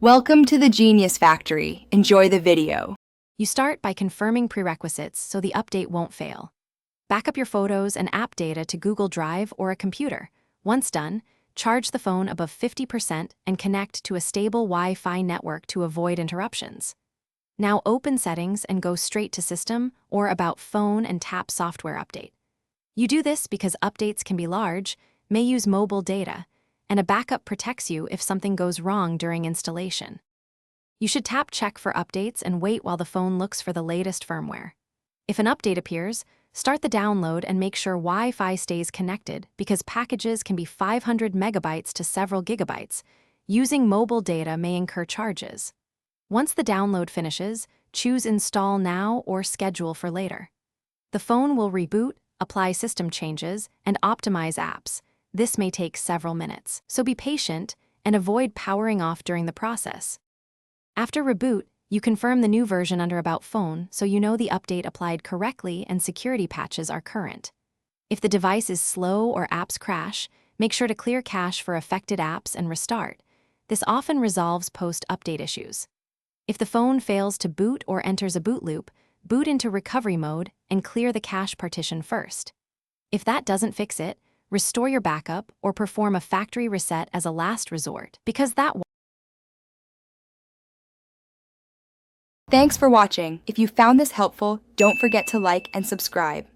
Welcome to the Genius Factory. Enjoy the video. You start by confirming prerequisites so the update won't fail. Back up your photos and app data to Google Drive or a computer. Once done, charge the phone above 50% and connect to a stable Wi-Fi network to avoid interruptions. Now open Settings and go straight to System or About Phone and tap Software Update. You do this because updates can be large, may use mobile data, and a backup protects you if something goes wrong during installation. You should tap Check for updates and wait while the phone looks for the latest firmware. If an update appears, start the download and make sure Wi-Fi stays connected because packages can be 500 megabytes to several gigabytes. Using mobile data may incur charges. Once the download finishes, choose Install Now or Schedule for later. The phone will reboot, apply system changes, and optimize apps. This may take several minutes, so be patient and avoid powering off during the process. After reboot, you confirm the new version under About Phone so you know the update applied correctly and security patches are current. If the device is slow or apps crash, make sure to clear cache for affected apps and restart. This often resolves post-update issues. If the phone fails to boot or enters a boot loop, boot into recovery mode and clear the cache partition first. If that doesn't fix it, restore your backup or perform a factory reset as a last resort, because that. Thanks for watching. If you found this helpful, don't forget to like and subscribe.